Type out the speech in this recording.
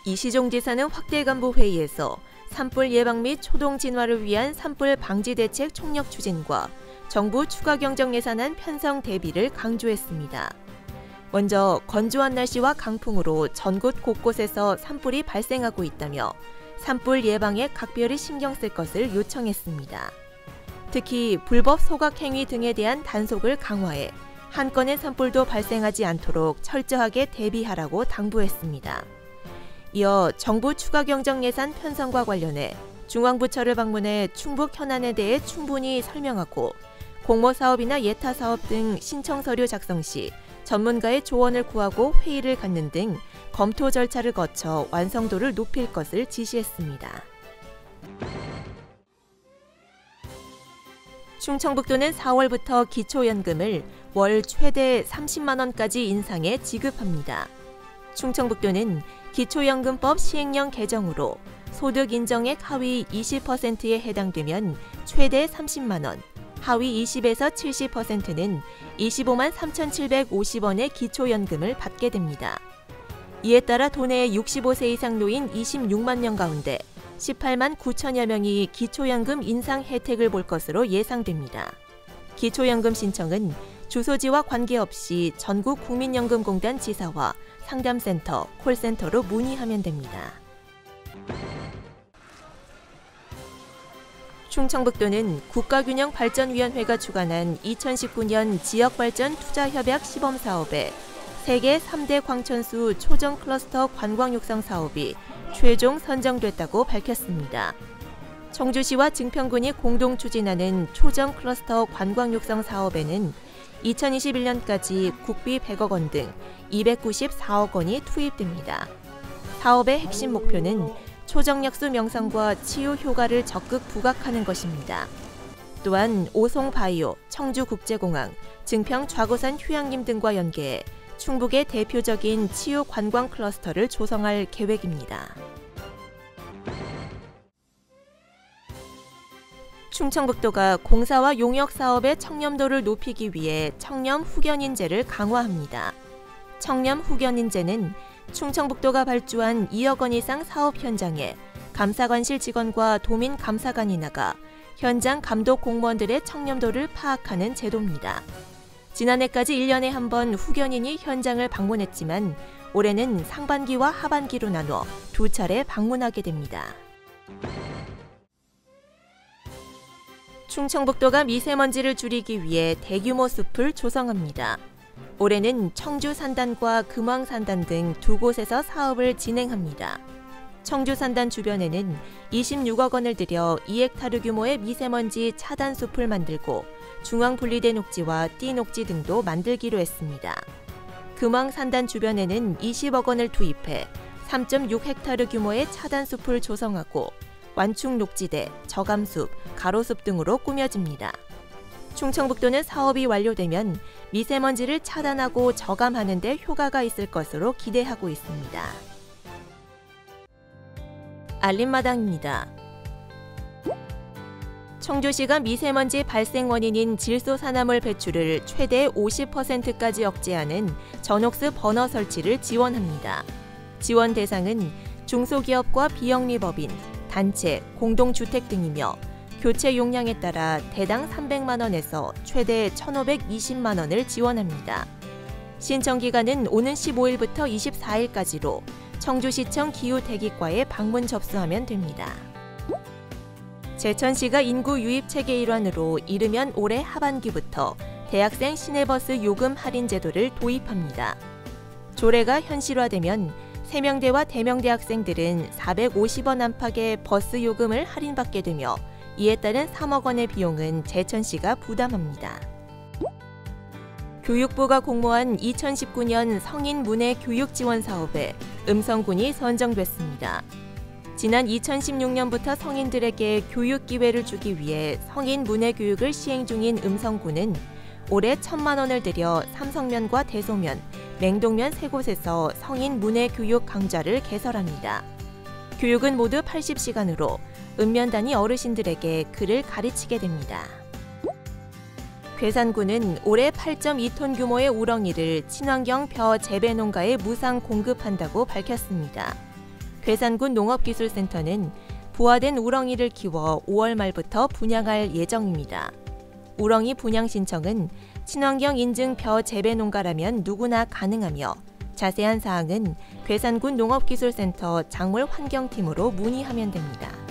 이시종 지사는 확대간부 회의에서 산불 예방 및 초동 진화를 위한 산불 방지 대책 총력 추진과 정부 추가 경정 예산안 편성 대비를 강조했습니다. 먼저 건조한 날씨와 강풍으로 전국 곳곳에서 산불이 발생하고 있다며 산불 예방에 각별히 신경 쓸 것을 요청했습니다. 특히 불법 소각 행위 등에 대한 단속을 강화해 한 건의 산불도 발생하지 않도록 철저하게 대비하라고 당부했습니다. 이어 정부 추가 경정 예산 편성과 관련해 중앙부처를 방문해 충북 현안에 대해 충분히 설명하고 공모사업이나 예타사업 등 신청 서류 작성 시 전문가의 조언을 구하고 회의를 갖는 등 검토 절차를 거쳐 완성도를 높일 것을 지시했습니다. 충청북도는 4월부터 기초연금을 월 최대 30만 원까지 인상해 지급합니다. 충청북도는 기초연금법 시행령 개정으로 소득 인정액 하위 20%에 해당되면 최대 30만 원, 하위 20에서 70%는 25만 3,750원의 기초연금을 받게 됩니다. 이에 따라 도내 65세 이상 노인 26만 명 가운데 18만 9천여 명이 기초연금 인상 혜택을 볼 것으로 예상됩니다. 기초연금 신청은 주소지와 관계없이 전국 국민연금공단 지사와 상담센터, 콜센터로 문의하면 됩니다. 충청북도는 국가균형발전위원회가 주관한 2019년 지역발전 투자협약 시범사업에 세계 3대 광천수 초정 클러스터 관광육성 사업이 최종 선정됐다고 밝혔습니다. 청주시와 증평군이 공동 추진하는 초정 클러스터 관광육성 사업에는 2021년까지 국비 100억 원 등 294억 원이 투입됩니다. 사업의 핵심 목표는 초정약수 명성과 치유 효과를 적극 부각하는 것입니다. 또한 오송바이오, 청주국제공항, 증평 좌고산 휴양림 등과 연계해 충북의 대표적인 치유 관광 클러스터를 조성할 계획입니다. 충청북도가 공사와 용역 사업의 청렴도를 높이기 위해 청렴 후견인제를 강화합니다. 청렴 후견인제는 충청북도가 발주한 2억 원 이상 사업 현장에 감사관실 직원과 도민 감사관이 나가 현장 감독 공무원들의 청렴도를 파악하는 제도입니다. 지난해까지 1년에 한 번 후견인이 현장을 방문했지만 올해는 상반기와 하반기로 나눠 2차례 방문하게 됩니다. 충청북도가 미세먼지를 줄이기 위해 대규모 숲을 조성합니다. 올해는 청주 산단과 금왕 산단 등 2곳에서 사업을 진행합니다. 청주 산단 주변에는 26억 원을 들여 2헥타르 규모의 미세먼지 차단 숲을 만들고 중앙 분리대 녹지와 띠 녹지 등도 만들기로 했습니다. 금왕 산단 주변에는 20억 원을 투입해 3.6헥타르 규모의 차단 숲을 조성하고 완충 녹지대, 저감숲, 가로숲 등으로 꾸며집니다. 충청북도는 사업이 완료되면 미세먼지를 차단하고 저감하는 데 효과가 있을 것으로 기대하고 있습니다. 알림마당입니다. 청주시가 미세먼지 발생 원인인 질소산화물 배출을 최대 50%까지 억제하는 전옥스 버너 설치를 지원합니다. 지원 대상은 중소기업과 비영리법인, 단체, 공동주택 등이며 교체 용량에 따라 대당 300만 원에서 최대 1,520만 원을 지원합니다. 신청 기간은 오는 15일부터 24일까지로 청주시청 기후대기과에 방문 접수하면 됩니다. 제천시가 인구 유입 체계 일환으로 이르면 올해 하반기부터 대학생 시내버스 요금 할인 제도를 도입합니다. 조례가 현실화되면 세명대와 대명대 학생들은 450원 안팎의 버스 요금을 할인받게 되며 이에 따른 3억 원의 비용은 제천시가 부담합니다. 교육부가 공모한 2019년 성인 문해 교육 지원 사업에 음성군이 선정됐습니다. 지난 2016년부터 성인들에게 교육 기회를 주기 위해 성인 문해 교육을 시행 중인 음성군은 올해 1,000만 원을 들여 삼성면과 대소면, 맹동면 3곳에서 성인 문해 교육 강좌를 개설합니다. 교육은 모두 80시간으로 읍면단위 어르신들에게 글을 가르치게 됩니다. 괴산군은 올해 8.2톤 규모의 우렁이를 친환경 벼 재배 농가에 무상 공급한다고 밝혔습니다. 괴산군 농업기술센터는 부화된 우렁이를 키워 5월 말부터 분양할 예정입니다. 우렁이 분양 신청은 친환경 인증 벼 재배 농가라면 누구나 가능하며 자세한 사항은 괴산군 농업기술센터 작물환경팀으로 문의하면 됩니다.